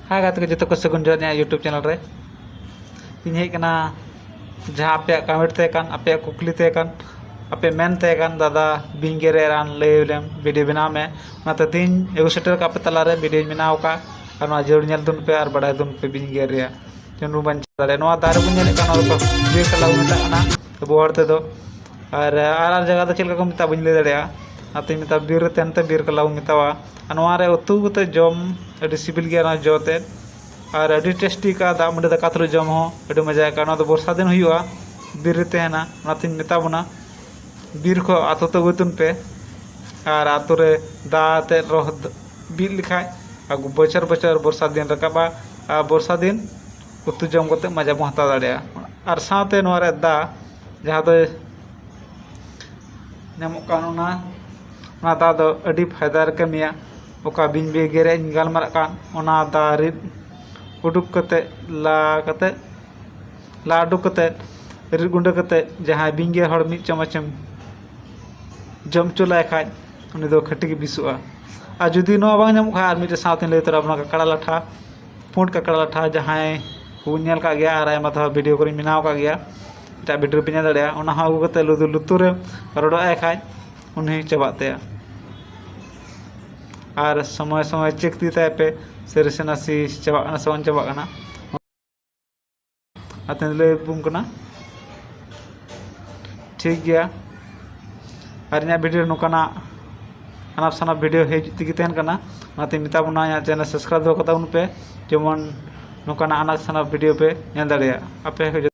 हाँ गाते को जो को सगुन जोड़ने यूट्यूब चैनल रे इन हेज कना जहाँ पे कमेंट थे कान आपे कुकली थे कान आपे मेन थे कान दादा बिंगेरे रान लेम वीडियो बनाव में नाते तीन एगो सेटर का पे तलारे वीडियो बनाव का और ना जोड़ नेल दुन पे और बड़ा दुन पे बिंगेरे चुनू बंचा दारे नोआ दारे को नेल कान और को ये कला उमेता काना बोहर ते दो और जगह तो चलका को मिता बन ले दड़िया आते मिता बीर तेनते बीर कला उमेतावा अनवारे उतु गते जम अडी सिबिल गया जोते और अडी टेस्टी का दा मुंडे दाका तुलु जम हो अडी मजा का ना तो बर्षा दिन हुआ बीर तेहना नातिन मेता बना बीर को आतो तो गुतुन पे और आतो रे दा ते रोह बीर लिखाय आगु बचर बचर बर्षा दिन रकाबा बर्षा दिन उतु जम करते मजा बो हता दाड़िया और साथे नोरे दा जहाँ तो नामो कानूना ना दा दो अडी फायदा रे कमिया ओका बिन बेगेरे गालमारा कान ओना दा रिद उडुक कते ला उडुक कते रिद गुंडे कते जहाँ बिंगे हड़ मिद चमचम जम चुलाय खाय उनी दो खटी के बिसुआ आ जुदी नो बांग नामो खाय आर मिटे साथे ले तोरा अपना ककड़ा लाठा पुंड ककड़ा लाठा जहाँ को नेल का गया और आयमा था वीडियो को बनाव का गया एटा वीडियो पे दाड़िया ओना हा अगु कते लुदु लुतुरे रडोआय खाय उन्हें चबाते और समय समय चेकती पे से सेनासी चबा से चबा आते बुमकना ठीक गया और इन वीडियो नौकाना अनाप शनाप वीडियो हेजी तहन करना मिता बना चैनल सब्सक्राइब दो पे जेमन नौकाना अनाप शनाप वीडियो पे नेल दाड़िया आपे